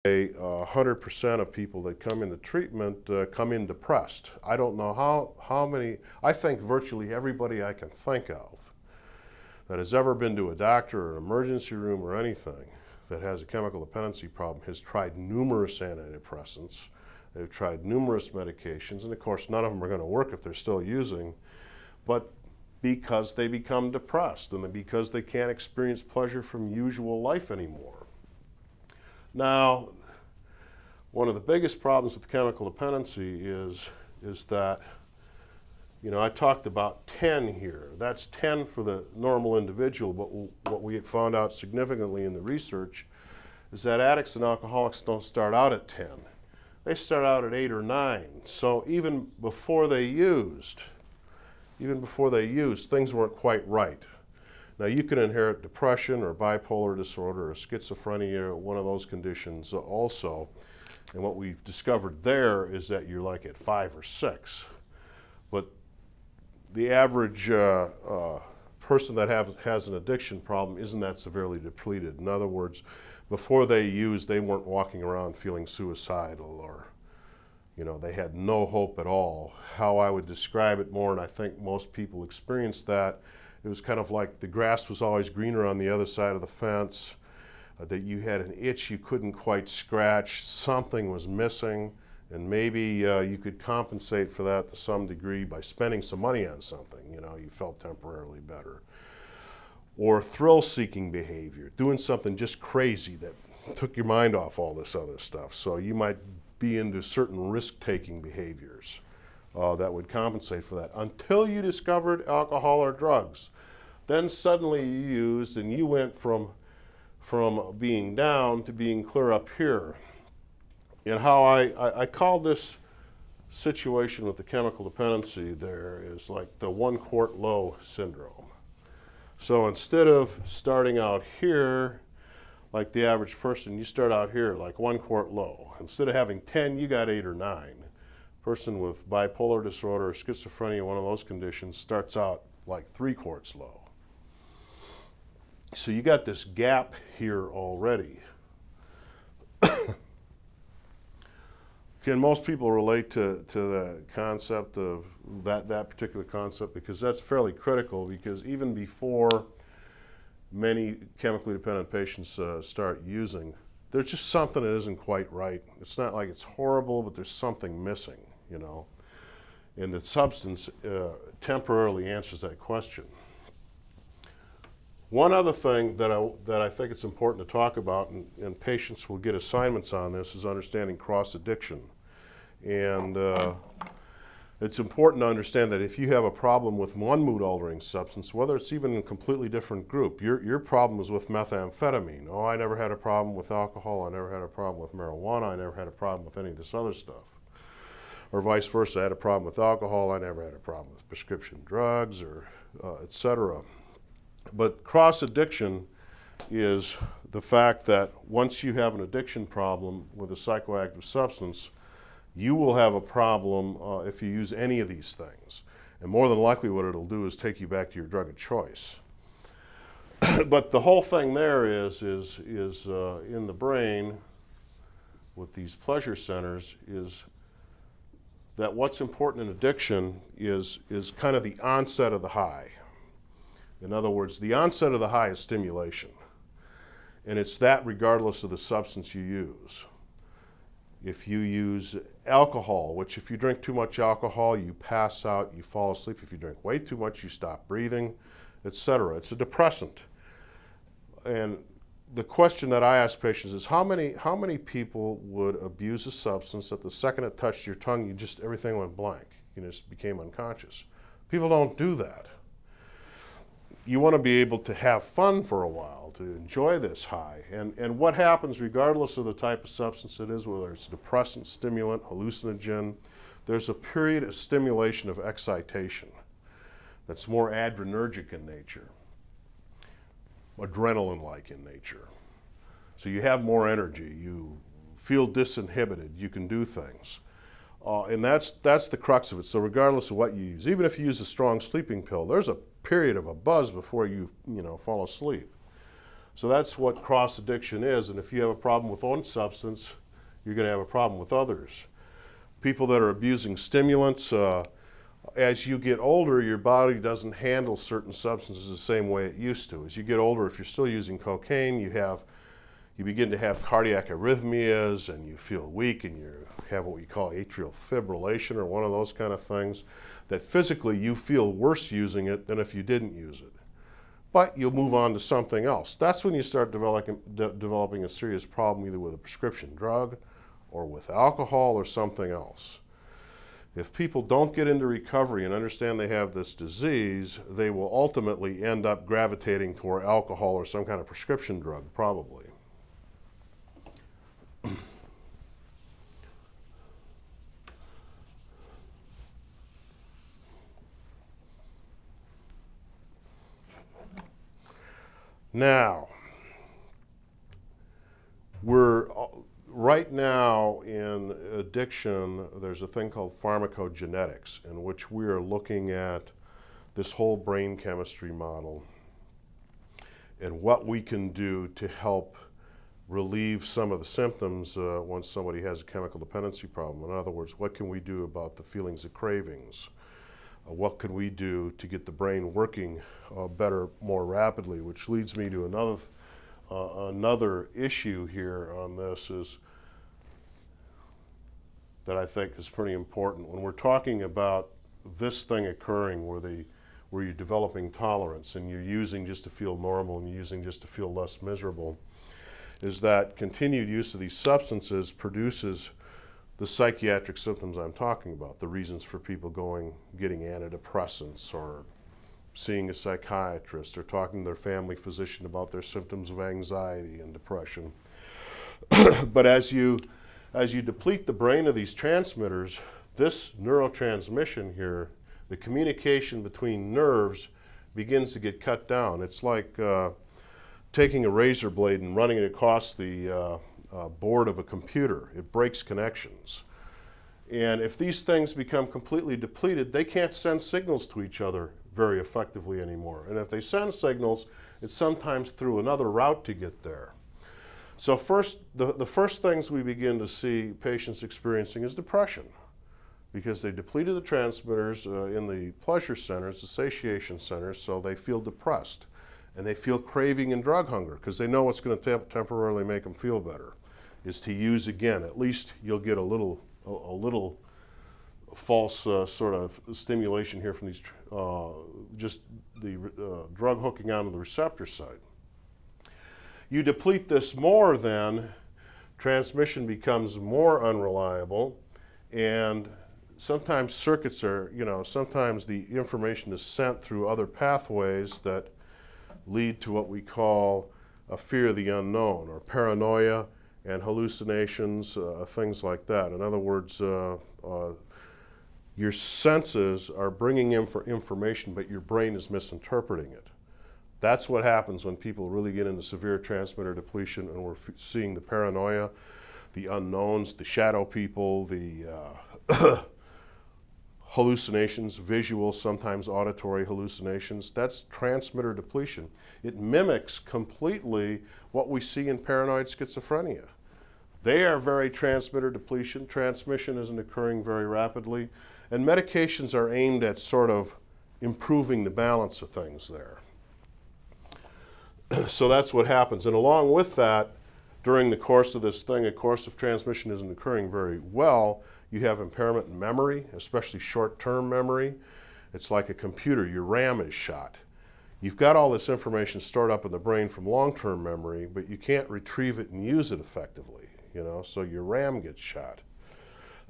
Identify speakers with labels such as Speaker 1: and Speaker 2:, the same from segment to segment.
Speaker 1: 100% of people that come into treatment come in depressed. I don't know how many, I think virtually everybody I can think of that has ever been to a doctor or an emergency room or anything that has a chemical dependency problem has tried numerous antidepressants. They've tried numerous medications, and of course none of them are going to work if they're still using, but because they become depressed and because they can't experience pleasure from usual life anymore. Now, one of the biggest problems with chemical dependency is that, you know, I talked about 10 here. That's 10 for the normal individual, but what we found out significantly in the research is that addicts and alcoholics don't start out at 10. They start out at 8 or 9. So even before they used, things weren't quite right. Now, you can inherit depression or bipolar disorder or schizophrenia, one of those conditions also. And what we've discovered there is that you're like at 5 or 6. But the average person that has an addiction problem isn't that severely depleted. In other words, before they used, they weren't walking around feeling suicidal or, you know, they had no hope at all. How I would describe it more, and I think most people experience that, it was kind of like the grass was always greener on the other side of the fence, that you had an itch you couldn't quite scratch, something was missing, and maybe you could compensate for that to some degree by spending some money on something. You know, you felt temporarily better. Or thrill-seeking behavior, doing something just crazy that took your mind off all this other stuff. So you might be into certain risk-taking behaviors that would compensate for that until you discovered alcohol or drugs. Then suddenly you used and you went from being down to being clear up here. And how I call this situation with the chemical dependency there is like the 1 quart low syndrome. So instead of starting out here like the average person, you start out here like 1 quart low. Instead of having 10, you got 8 or 9. Person with bipolar disorder or schizophrenia, one of those conditions, starts out like 3 quarts low. So you got this gap here already. Can most people relate to the concept of that particular concept? Because that's fairly critical, because even before many chemically dependent patients start using, there's just something that isn't quite right. It's not like it's horrible, but there's something missing, you know. And the substance temporarily answers that question. One other thing that I think it's important to talk about, and patients will get assignments on this, is understanding cross-addiction. And it's important to understand that if you have a problem with one mood-altering substance, whether it's even in a completely different group, your problem is with methamphetamine. Oh, I never had a problem with alcohol, I never had a problem with marijuana, I never had a problem with any of this other stuff. Or vice versa, I had a problem with alcohol, I never had a problem with prescription drugs, or etc. But cross-addiction is the fact that once you have an addiction problem with a psychoactive substance, you will have a problem if you use any of these things. And more than likely what it'll do is take you back to your drug of choice. But the whole thing there is in the brain with these pleasure centers is that what's important in addiction is kind of the onset of the high. In other words, the onset of the high is stimulation. And it's that regardless of the substance you use. If you use alcohol, which if you drink too much alcohol, you pass out, you fall asleep. If you drink way too much, you stop breathing, etc. It's a depressant. And the question that I ask patients is how many people would abuse a substance that the second it touched your tongue, everything went blank. You just became unconscious. People don't do that. You want to be able to have fun for a while, to enjoy this high. And what happens regardless of the type of substance it is, whether it's depressant, stimulant, hallucinogen, there's a period of stimulation of excitation that's more adrenergic in nature, adrenaline-like in nature. So you have more energy, you feel disinhibited, you can do things. And that's the crux of it. So regardless of what you use, even if you use a strong sleeping pill, there's a period of a buzz before you fall asleep. So that's what cross-addiction is, and if you have a problem with one substance, you're going to have a problem with others. People that are abusing stimulants, as you get older, your body doesn't handle certain substances the same way it used to. As you get older, if you're still using cocaine, you begin to have cardiac arrhythmias, and you feel weak, and you have what we call atrial fibrillation or one of those kind of things, that physically you feel worse using it than if you didn't use it. But you'll move on to something else. That's when you start developing a serious problem either with a prescription drug or with alcohol or something else. If people don't get into recovery and understand they have this disease, they will ultimately end up gravitating toward alcohol or some kind of prescription drug, probably. Now, right now in addiction, there's a thing called pharmacogenetics, in which we are looking at this whole brain chemistry model and what we can do to help relieve some of the symptoms once somebody has a chemical dependency problem. In other words, what can we do about the feelings of cravings? What can we do to get the brain working better, more rapidly? Which leads me to another issue here on this is that I think is pretty important. When we're talking about this thing occurring where you're developing tolerance and you're using just to feel normal and you're using just to feel less miserable, is that continued use of these substances produces the psychiatric symptoms I'm talking about, the reasons for people getting antidepressants or seeing a psychiatrist or talking to their family physician about their symptoms of anxiety and depression. But as you deplete the brain of these transmitters, this neurotransmission here, the communication between nerves begins to get cut down. It's like taking a razor blade and running it across the board of a computer. It breaks connections. And if these things become completely depleted, they can't send signals to each other very effectively anymore. And if they send signals, it's sometimes through another route to get there. So the first things we begin to see patients experiencing is depression, because they depleted the transmitters in the pleasure centers, the satiation centers, so they feel depressed. And they feel craving and drug hunger because they know what's going to temporarily make them feel better is to use again. At least you'll get a little false sort of stimulation here from these, just the drug hooking onto the receptor side. You deplete this more, then transmission becomes more unreliable, and sometimes circuits are, sometimes the information is sent through other pathways that lead to what we call a fear of the unknown, or paranoia and hallucinations, things like that. In other words, your senses are bringing in for information, but your brain is misinterpreting it. That's what happens when people really get into severe transmitter depletion, and we're seeing the paranoia, the unknowns, the shadow people, the hallucinations, visual, sometimes auditory hallucinations. That's transmitter depletion. It mimics completely what we see in paranoid schizophrenia. They are very transmitter depletion. Transmission isn't occurring very rapidly. And medications are aimed at sort of improving the balance of things there. So that's what happens. And along with that, during the course of this thing, a course of transmission isn't occurring very well. You have impairment in memory, especially short-term memory. It's like a computer. Your RAM is shot. You've got all this information stored up in the brain from long-term memory, but you can't retrieve it and use it effectively, so your RAM gets shot.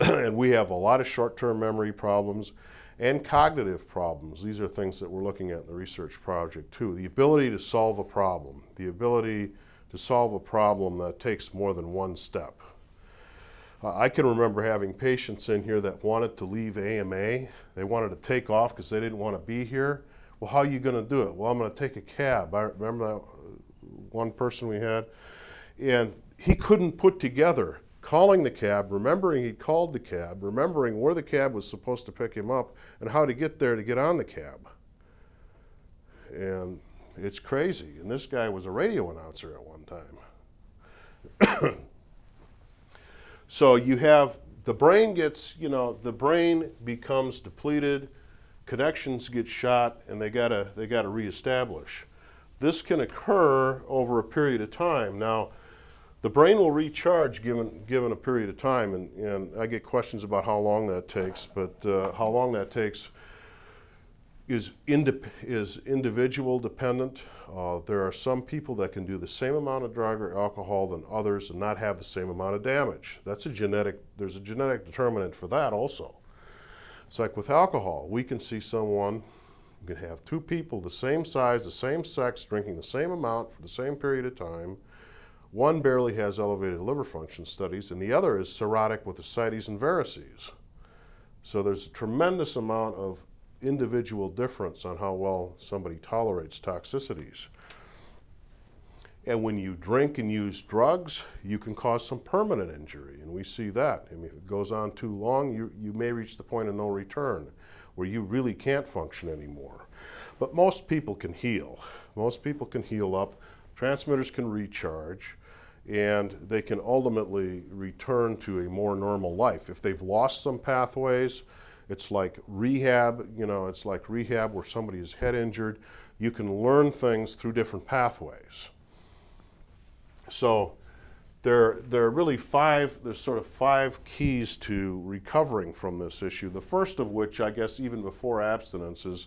Speaker 1: And we have a lot of short-term memory problems and cognitive problems. These are things that we're looking at in the research project too. The ability to solve a problem, the ability to solve a problem that takes more than one step. I can remember having patients in here that wanted to leave AMA. They wanted to take off because they didn't want to be here. Well, how are you going to do it? Well, I'm going to take a cab. I remember that one person we had, and he couldn't put together calling the cab, remembering he called the cab, remembering where the cab was supposed to pick him up, and how to get there to get on the cab. And It's crazy. And this guy was a radio announcer at one time. So you have, the brain gets, the brain becomes depleted, connections get shot, and they gotta reestablish. This can occur over a period of time. Now, the brain will recharge given a period of time, and I get questions about how long that takes, but how long that takes is individual dependent. There are some people that can do the same amount of drug or alcohol than others and not have the same amount of damage. There's a genetic determinant for that also. It's like with alcohol, we can see someone, you can have two people the same size, the same sex, drinking the same amount for the same period of time. One barely has elevated liver function studies, and the other is cirrhotic with ascites and varices. So there's a tremendous amount of individual difference on how well somebody tolerates toxicities. And when you drink and use drugs, you can cause some permanent injury, and we see that. I mean, if it goes on too long, you may reach the point of no return, where you really can't function anymore. But most people can heal. Most people can heal up. Transmitters can recharge, and they can ultimately return to a more normal life. If they've lost some pathways, it's like rehab, it's like rehab where somebody is head injured. You can learn things through different pathways. So there are really there's sort of five keys to recovering from this issue. The first of which, I guess, even before abstinence is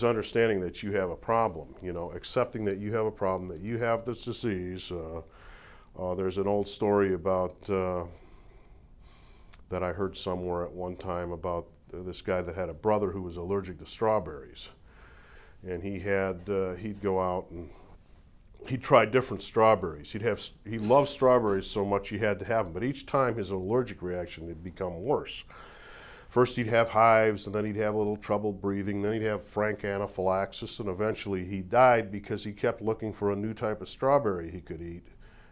Speaker 1: understanding that you have a problem, accepting that you have a problem, that you have this disease. There's an old story about, that I heard somewhere at one time about this guy that had a brother who was allergic to strawberries. And he'd go out and he'd try different strawberries. He loved strawberries so much he had to have them, but each time his allergic reaction would become worse. First he'd have hives, and then he'd have a little trouble breathing, then he'd have frank anaphylaxis, and eventually he died because he kept looking for a new type of strawberry he could eat.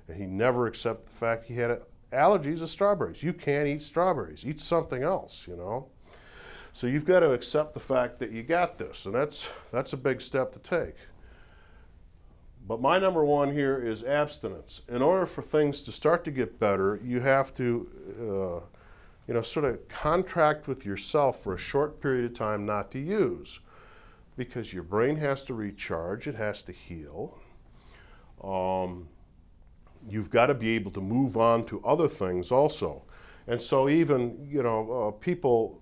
Speaker 1: And he never accepted the fact he had allergies to strawberries. You can't eat strawberries, eat something else, So you've got to accept the fact that you got this, and that's a big step to take. But my number one here is abstinence. In order for things to start to get better, you have to sort of contract with yourself for a short period of time not to use, because your brain has to recharge, it has to heal. You've got to be able to move on to other things also. And so even, people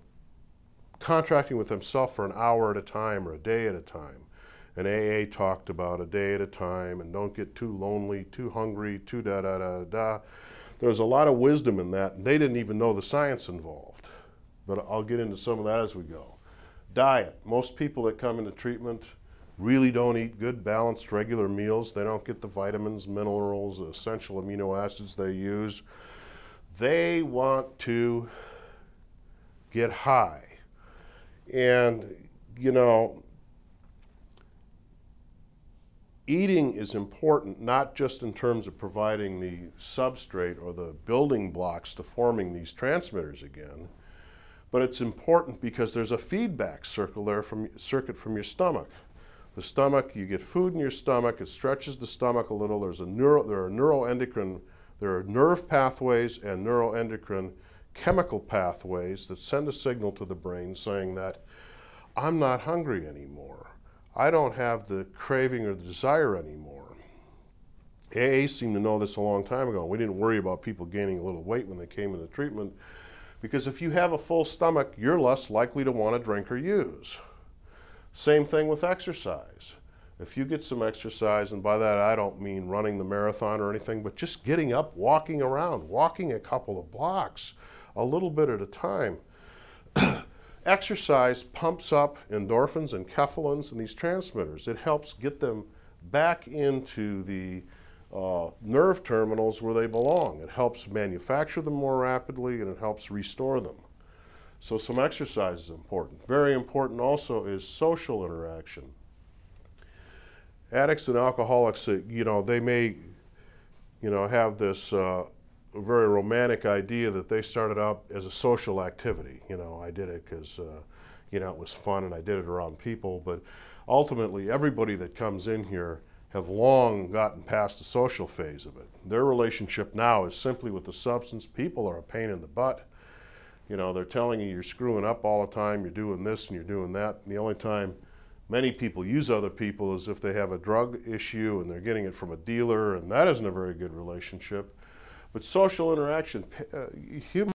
Speaker 1: contracting with themselves for an hour at a time or a day at a time. And AA talked about a day at a time, and don't get too lonely, too hungry, too da-da-da-da. There's a lot of wisdom in that, and they didn't even know the science involved. But I'll get into some of that as we go. Diet. Most people that come into treatment really don't eat good, balanced, regular meals. They don't get the vitamins, minerals, essential amino acids they use. They want to get high. And, eating is important, not just in terms of providing the substrate or the building blocks to forming these transmitters again, but it's important because there's a feedback circuit from your stomach. The stomach, you get food in your stomach, it stretches the stomach a little. There are nerve pathways and neuroendocrine chemical pathways that send a signal to the brain saying that I'm not hungry anymore. I don't have the craving or the desire anymore. AA seemed to know this a long time ago. We didn't worry about people gaining a little weight when they came into treatment, because if you have a full stomach, you're less likely to want to drink or use. Same thing with exercise. If you get some exercise, and by that I don't mean running the marathon or anything, but just getting up, walking around, walking a couple of blocks, a little bit at a time. Exercise pumps up endorphins and kephalins and these transmitters. It helps get them back into the nerve terminals where they belong. It helps manufacture them more rapidly, and it helps restore them. So some exercise is important. Very important also is social interaction. Addicts and alcoholics, they may, have this very romantic idea that they started out as a social activity. I did it because, you know, it was fun and I did it around people. But ultimately, everybody that comes in here have long gotten past the social phase of it. Their relationship now is simply with the substance. People are a pain in the butt. You know, they're telling you you're screwing up all the time, you're doing this and you're doing that. And the only time many people use other people is if they have a drug issue and they're getting it from a dealer, and that isn't a very good relationship. But social interaction, human